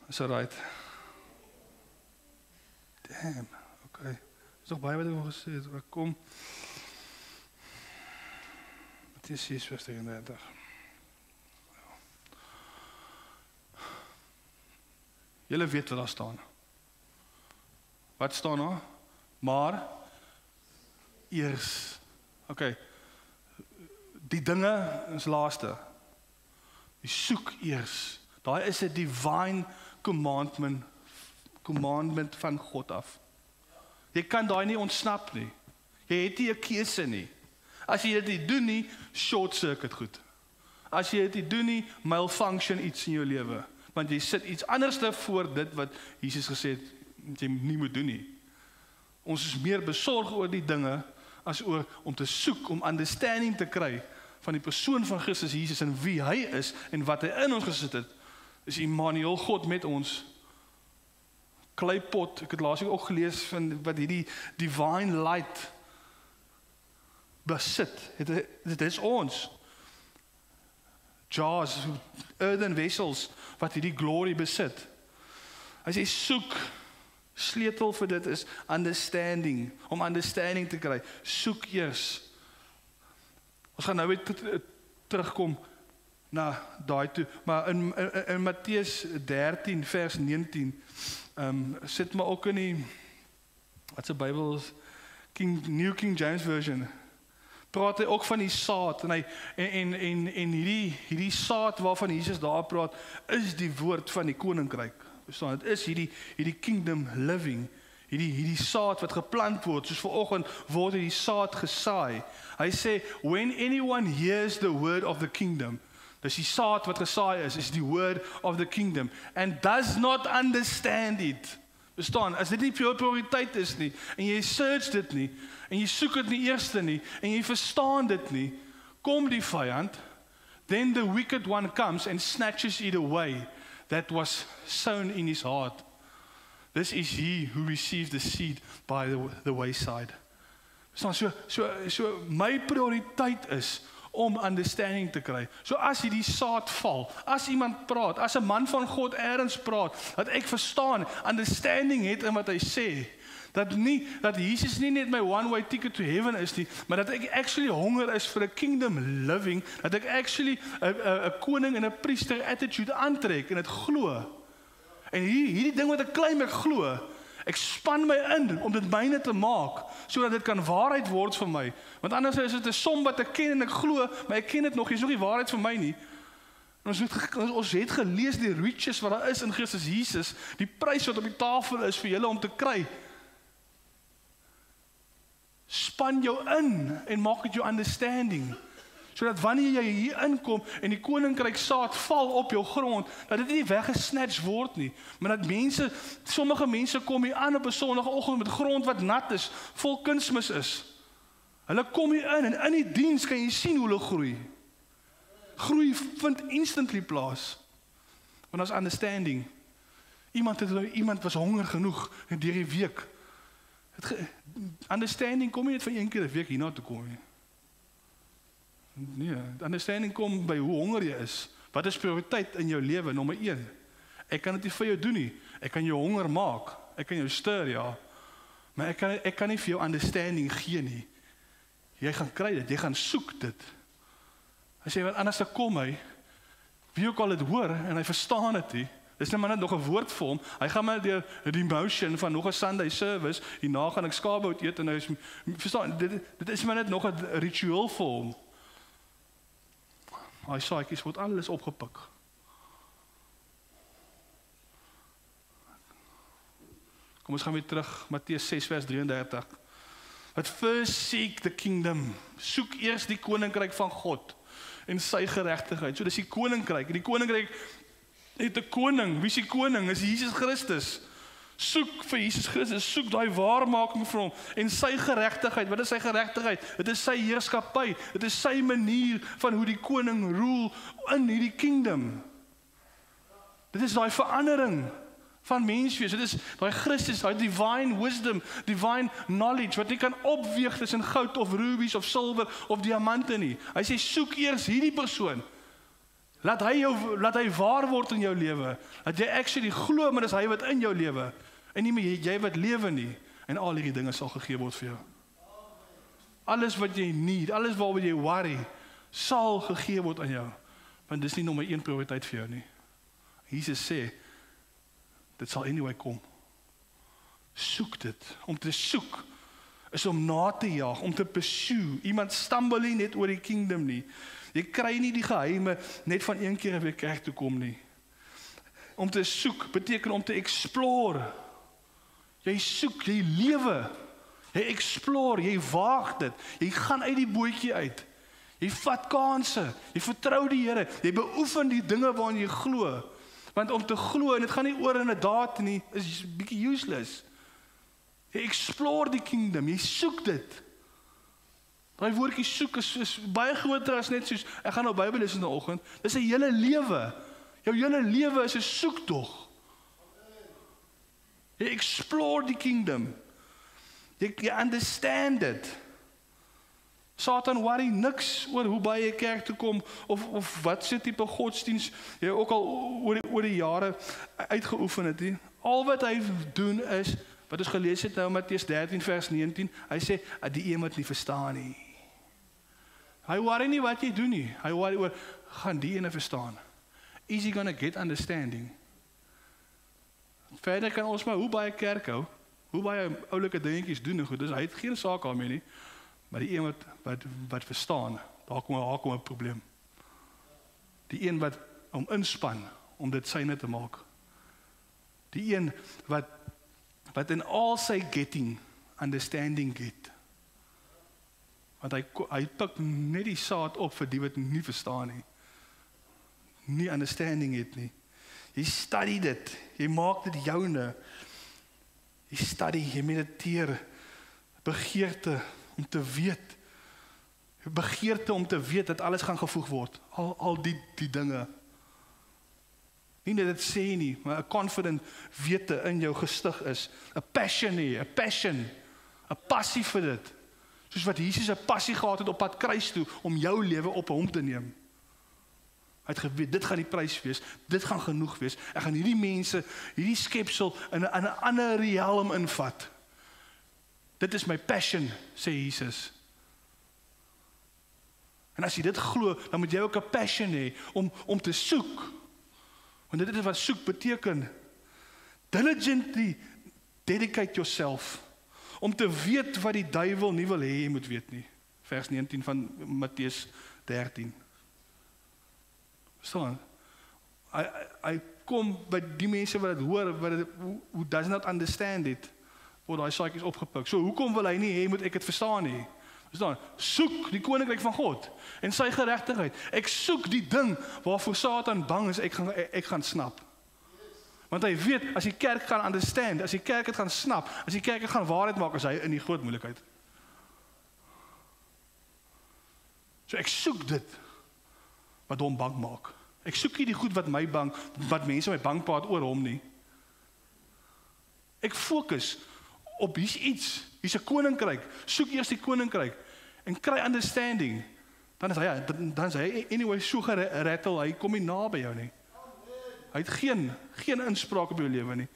Is alright. Damn, okay. Is nog baie wat ek nog gesê het, maar kom. Het is 6 vers 33. Julle weet wat daar staan. Wat staan daar? Maar eers. Okay. Die dinge is laaste. Die soek eers. Daai is 'n divine commandment van God af. Jy kan daai nie ontsnap nie. Jy het nie 'n keuse nie. As jy dit nie doen nie, short circuit goed. As jy dit nie doen nie, malfunction iets in jou lewe. Want jy sit iets anders voor dit wat Jesus gesê het, jy nie moet doen nie. Ons is meer besorg oor die dinge, as oor om te soek, om understanding te kry van die persoon van Christus Jesus en wie hy is en wat hy in ons gesit het. Is Immanuel, God met ons. Kleipot, ek het laas ook gelees van wat hierdie divine light besit. Dit is ons. Jars, earthen vessels, wat hierdie glory besit. Hy sê soek, sleutel vir dit is understanding, om understanding te kry. Soek eers. Ons gaan nou weer terugkom na daai toe, maar in Matteus 13 vers 19 sit maar ook in die wat se Bybel New King James Version. Praat hy ook van die saad en hierdie saad waarvan Jesus daar praat is die woord van die koninkryk. Verstaan, dit is hierdie kingdom living. Hierdie saad wat geplant word, soos vanoggend word hierdie saad gesaai. Hy sê when anyone hears the word of the kingdom, dis die saad wat gesaai is die word of the kingdom and does not understand it. Verstaan, as dit nie vir jou prioriteit is nie en jy search dit nie en jy soek dit nie eerste nie en jy verstaan dit nie, kom die vyand, then the wicked one comes and snatches it away that was sown in his heart. This is he who received the seed by the wayside. Verstaan, so my prioriteit is om understanding te kry. So as hierdie saad val, as iemand praat, as 'n man van God eers praat, dat ek verstaan, understanding het in wat hy sê, dat Jesus nie net my one-way ticket to heaven is nie, maar dat ek actually honger is vir 'n kingdom living, dat ek actually 'n koning en 'n priester attitude aantrek en dit glo. En hierdie ding wat ek claim ek glo, ek span my in om dit myne te maak, sodat dit kan waarheid word vir my. Want anders is dit 'n som wat ek ken en ek glo, maar ek ken dit nog, is nog nie waarheid vir my nie. En ons het gelees die riches wat daar is in Christus Jesus, die prys wat op die tafel is vir julle om te kry. Span jou in en maak dit jou understanding. Sodat wanneer jy hier inkom en die koninkryk saad val op jou grond, dat dit nie weggesnatch word nie, maar dat sommige mense kom hier aan op 'n Sondagoggend met grond wat nat is, vol kunsmis is. Hulle kom hier in en in die diens kan jy sien hoe hulle groei. Groei vind instantly plaas. Want as understanding. Iemand was honger genoeg deur die week. Understanding kom nie net van een keer 'n week hierna toe kom nie. Nee, understanding kom by hoe honger jy is. Wat is prioriteit in jou lewe? Nommer 1. Ek kan dit nie vir jou doen nie. Ek kan jou honger maak. Ek kan jou stuur, ja. Maar ek kan nie vir jou understanding gee nie. Jy gaan kry dit, jy gaan soek dit. Hy sê, want anders dan kom hy, wie ook al dit hoor, en hy verstaan dit nie. Dis nou maar net nog 'n woord vir hom. Hy gaan maar deur die motion van nog 'n Sunday service, hierna gaan ek skaapbout eet, en hy verstaan, dit is maar net nog 'n ritueel vir hom. Hy saaitjies word alles opgepik. Kom ons gaan weer terug, Matteus 6 vers 33. But first seek the kingdom. Soek eers die koninkryk van God en sy geregtigheid. So dis die koninkryk. Die koninkryk het 'n koning. Wie is die koning? Is Jesus Christus. Soek vir Jesus Christus, soek daai waarmaking vir hom en sy geregtigheid. Wat is sy geregtigheid? Dit is sy heerskappy. Dit is sy manier van hoe die koning rule in hierdie kingdom. Dit is daai verandering van menswees. Dit is daai Christus, daai divine wisdom, divine knowledge wat jy kan opweeg tussen goud of rubies of silwer of diamante nie. Hy sê soek eers hierdie persoon. Laat hy waar word in jou lewe. Dat jy actually glo maar dis hy wat in jou lewe en nie meer jy wat lewe nie en al hierdie dinge sal gegee word vir jou. Alles wat jy need, alles waaroor jy worry, sal gegee word aan jou. Want dis nie nommer 1 prioriteit vir jou nie. Jesus sê dit sal anyway kom. Soek dit. Om te soek is om na te jaag, om te pursue. Iemand stumble nie net oor die kingdom nie. Jy kry nie die geheime net van een keer weer kerk toe kom nie. Om te soek beteken om te explore. Jy soek, jy lewe. Jy explore, jy waag dit. Jy gaan uit die bootjie uit. Jy vat kansse. Jy vertrou die Here. Jy beoefen die dinge waarin jy glo. Want om te glo, en dit gaan nie oor in 'n daad nie, is bietjie useless. Jy explore die kingdom, jy soek dit. Daai woordjie soek is baie groter as net soos, ek gaan nou Bybel lees in die oggend. Dis 'n hele lewe. Jou hele lewe is 'n soektog. Jy explore die kingdom. Jy understand it. Satan worry niks oor hoe baie jy kerk toe kom of wat se tipe godsdiens jy ook al oor die jare uitgeoefen het nie. Al wat hy doen is wat ons gelees het nou Matteus 13 vers 19. Hy sê die een wat nie verstaan nie. Hy worry nie wat jy doen nie. Hy worry oor gaan die ene verstaan. Is he gonna get understanding? Verder kan ons maar hoe baie kerk hou, hoe baie oulike dingetjies doen en goed. Dus hy het geen saak daarmee nie. Maar die een wat verstaan, daar kom 'n probleem. Die een wat om inspan om dit syne te maak. Die een wat in al sy getting understanding get. Want hy pik net die saad op vir die wat nie verstaan nie. Nie understanding het nie. Jy study dit, jy maak dit joune. Jy study, jy mediteer, begeerte om te weet. Begeerte om te weet dat alles gaan gevoeg word. Al die dinge. Nie net dit sê nie, maar 'n confident wete in jou gestig is. 'n passion nie, 'n passion. 'n passie vir dit. Soos wat Jesus 'n passie gehad het op pad kruis toe om jou lewe op hom te neem. Hy het geweet, dit gaan die prys wees, dit gaan genoeg wees. Ek gaan hierdie mense, hierdie skepsel in 'n ander realm invat. Dit is my passion, sê Jesus. En as jy dit glo, dan moet jy ook 'n passion hê om te soek. Want dit is wat soek beteken. Diligently dedicate yourself. Om te weet wat die duiwel nie wil hê jy moet weet nie. Vers 19 van Matteus 13. Verstaan? Hy kom by die mense wat dit hoor, who does not understand it. word daai saadjies opgepik. So hoekom wil hy nie hê moet ek dit verstaan nie? Verstaan? Soek die koninkryk van God en sy geregtigheid. Ek soek die ding waarvoor Satan bang is ek gaan snap. Want hy weet as die kerk gaan understand, as die kerk dit gaan snap, as die kerk dit gaan waarheid maak, is hy in die groot moeilikheid. So ek soek dit wat hom bang maak. Ek soek nie die goed wat mense my bang praat oor hom nie. Ek fokus op hier's iets, hier's 'n koninkryk. Soek eers die koninkryk en kry understanding. Dan is hy anyway so gerattel, hy kom nie na by jou nie. Hy het geen inspraak op jou lewe nie.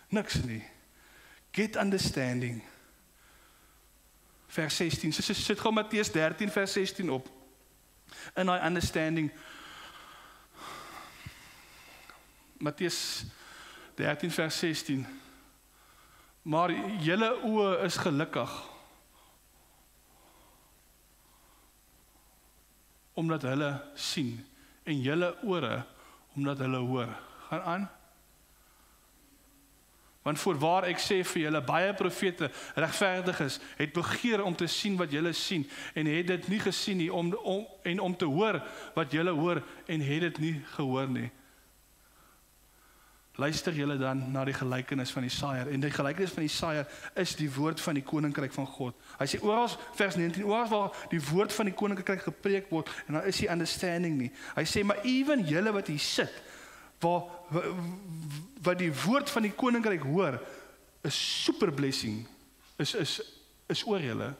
Niks nie. Get understanding. Vers 16. Sit gou Matteus 13 vers 16 op. In daai understanding. Matteus 13 vers 16. Maar julle oë is gelukkig omdat hulle sien en julle ore omdat hulle hoor. Gaan aan. Want voorwaar ek sê vir julle, baie profete regverdiges het begeer om te sien wat julle sien en het dit nie gesien nie, om te hoor wat julle hoor en het dit nie gehoor nie. Luister julle dan na die gelykenis van die saaier. En die gelykenis van die saaier is die woord van die koninkryk van God. Hy sê oral vers 19, oral waar die woord van die koninkryk gepreek word en daar is die understanding nie. Hy sê maar ewen julle wat hier sit, wat die woord van die koninkryk hoor, is super blessing. Is oor julle.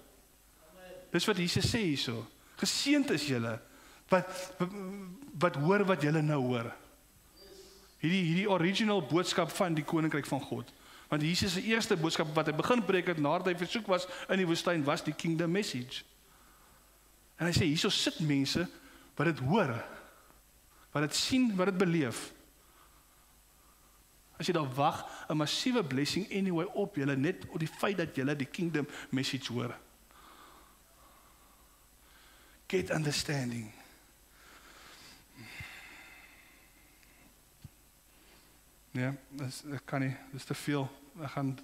Dis wat Jesus sê hierso. Geseënd is julle wat hoor wat julle nou hoor. Hierdie original boodskap van die koninkryk van God. Want Jesus se eerste boodskap wat hy begin preek het nadat hy versoek was in die woestyn was die kingdom message. En hy sê hierso sit mense wat dit hoor, wat dit sien, wat dit beleef. As jy daar wag, 'n massiewe blessing anyway op julle net op die feit dat julle die kingdom message hoor. Get understanding. Ja, ek kan nie, dis te veel. Ek gaan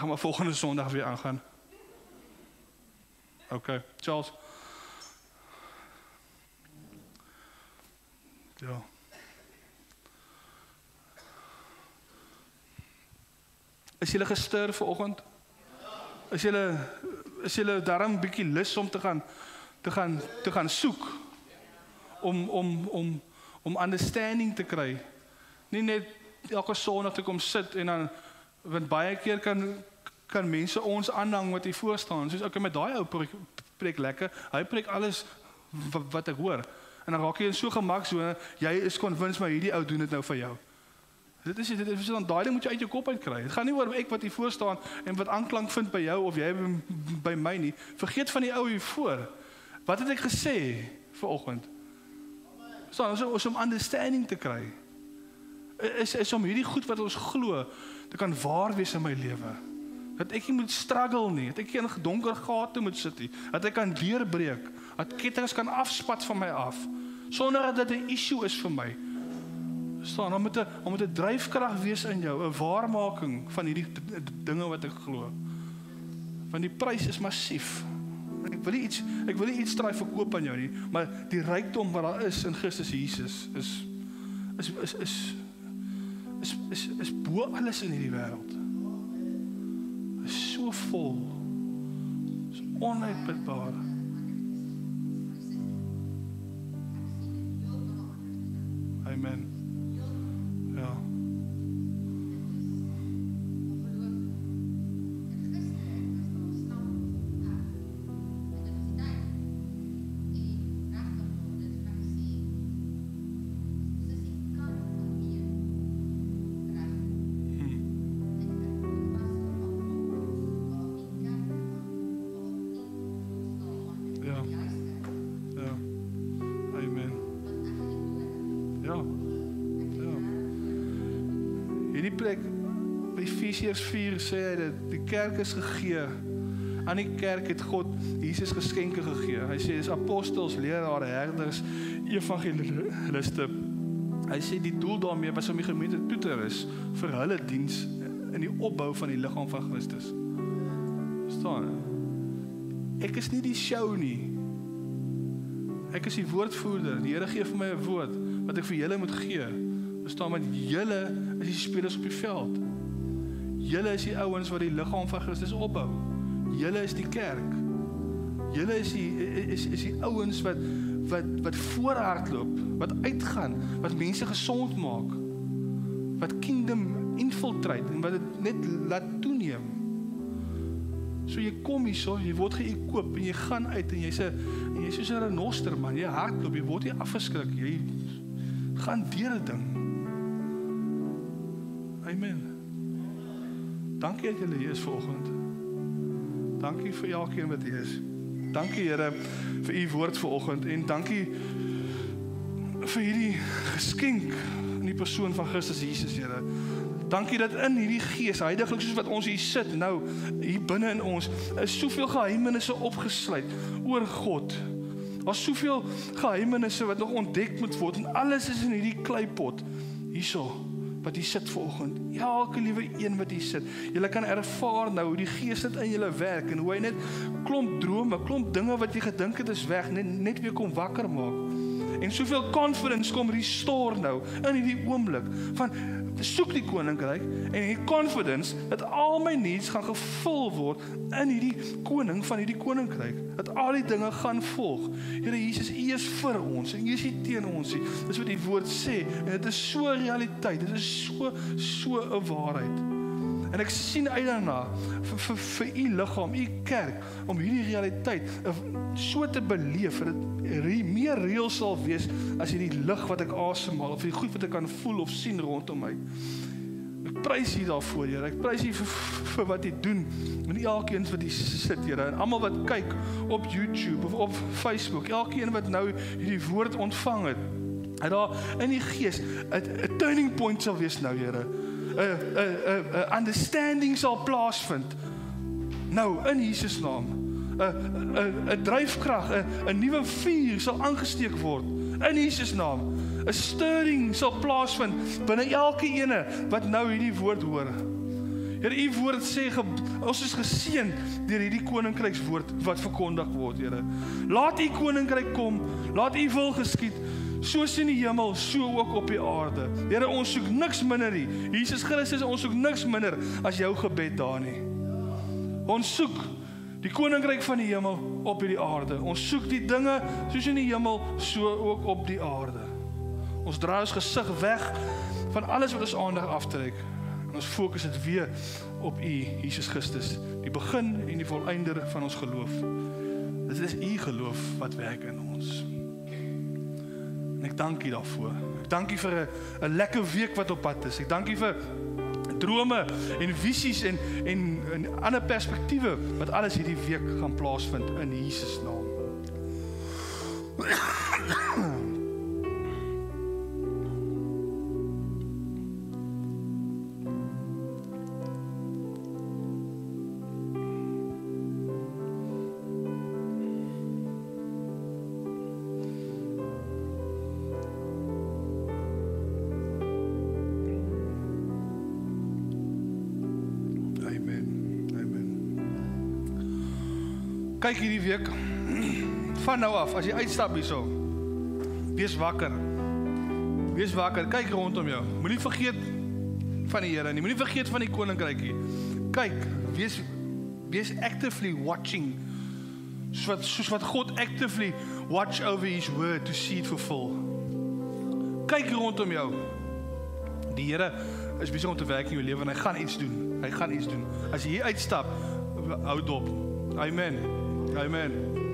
maar volgende Sondag weer aangaan. Okay, Charles. Ja. Is julle gestir vanoggend? Is julle darm bietjie lus om te gaan soek om understanding te kry? Nie net elke Sondag te kom sit en dan, want baie keer kan mense ons aanhang wat hier voor staan. Soos okay, met daai ou preek lekker. Hy preek alles wat ek hoor. En dan raak jy in so gemak so, jy is convinced maar hierdie ou doen dit nou vir jou. Dit is dan daai ding moet jy uit jou kop uit kry. Dit gaan nie oor ek wat hier voor staan en wat aanklank vind by jou of jy by my nie. Vergeet van die ou hier voor. Wat het ek gesê vanoggend? Ons om understanding te kry. Is om hierdie goed wat ons glo te kan waar wees in my lewe. Dat ek nie moet struggle nie, dat ek nie in donker gate moet sit nie, dat ek kan deurbreek, dat kettinge kan afspat van my af, sonder dat dit 'n issue is vir my. Staan, om met 'n dryfkrag wees in jou, 'n waarmaking van hierdie dinge wat ek glo. Want die prys is massief. Ek wil nie iets draai verkoop aan jou nie, maar die rykdom wat daar is in Christus Jesus is bo alles in hierdie wêreld. Is so vol. Is onuitputbaar. Amen. Ja. Efesiërs 4 sê hy dit, die kerk is gegee. Aan die kerk het God Jesus geskenke gegee. Hy sê dis apostels, lerare, herders, evangeliste. Hy sê die doel daarmee was om die gemeente toe te rus vir hulle diens in die opbou van die liggaam van Christus. Verstaan? Ek is nie die show nie. Ek is die woordvoerder. Die Here gee vir my 'n woord wat ek vir julle moet gee. Verstaan, want julle is die spelers op die veld. Julle is die ouens wat die liggaam van Christus opbou. Julle is die kerk. Julle is die ouens wat voorhardloop, wat uitgaan, wat mense gesond maak, wat kingdom infiltrate en wat dit net laat toeneem. So jy kom hierso, jy word geëkoop en jy gaan uit en jy's soos 'n renoster man, jy hardloop, jy word nie afgeskrik, jy gaan deur dit ding. Amen. Dankie dat julle hier is vanoggend. Dankie vir elkeen wat hier is. Dankie Here vir u woord vanoggend en dankie vir hierdie geskenk in die persoon van Christus Jesus, Here. Dankie dat in hierdie gees, heiliglik soos wat ons hier sit nou, hier binne in ons, is soveel geheimenisse opgesluit oor God. Daar's soveel geheimenisse wat nog ontdek moet word en alles is in hierdie kleipot hierso wat hier sit vanoggend. Elke liewe een wat hier sit. Julle kan ervaar nou hoe die Gees dit in julle werk en hoe hy net klomp drome, klomp dinge wat jy gedink het is weg, net weer kom wakker maak. En soveel confidence kom restore nou in hierdie oomblik van soek die koninkryk en die confidence dat al my needs gaan gevul word in hierdie koning van hierdie koninkryk. Dat al die dinge gaan volg. Here Jesus, U is vir ons en U is nie teen ons nie. Dis wat die woord sê en dit is so 'n realiteit. Dit is so 'n waarheid. En ek sien uit daarna vir U liggaam, U kerk om hierdie realiteit so te beleef dat dit meer reël sal wees as hierdie lig wat ek asemhaal of die goed wat ek kan voel of sien rondom my. Ek prys U daarvoor, Here. Ek prys U vir wat U doen met elkeen wat hier sit, Here. En almal wat kyk op YouTube of op Facebook, elkeen wat nou hierdie woord ontvang het, dat daar in die gees 'n turning point sal wees nou, Here. 'n understanding sal plaasvind nou in Jesus naam. 'n dryfkrag, 'n nuwe vuur sal aangesteek word in Jesus naam. 'n stirring sal plaasvind binne elke ene wat nou hierdie woord hoor. Here, U woord sê ons is geseën deur hierdie koninkrykswoord wat verkondig word, Here. Laat U koninkryk kom, laat U wil geskied. Soos in die hemel, so ook op die aarde. Here, ons soek niks minder nie. Jesus Christus, ons soek niks minder as jou gebed daar nie. Ons soek die koninkryk van die hemel op hierdie aarde. Ons soek die dinge soos in die hemel, so ook op die aarde. Ons draai ons gesig weg van alles wat ons aandag aftrek. En ons fokus dit weer op U, Jesus Christus, die begin en die volëinder van ons geloof. Dit is U geloof wat werk in ons. En ek dank U daarvoor. Ek dank U vir 'n lekker week wat op pad is. Ek dank U vir drome en visies en ander perspektiewe wat alles hierdie week gaan plaasvind in Jesus naam. Kyk hierdie week, van nou af, as jy uitstap hierso, wees wakker, kyk rondom jou, moenie vergeet van die Here nie, moenie vergeet van die koninkryk nie, kyk, wees actively watching, soos wat God actively watch over His word to see it fulfill. Kyk rondom jou, die Here is besig om te werk in jou lewe en hy gaan iets doen, as jy hier uitstap, hou dop, amen. Amen.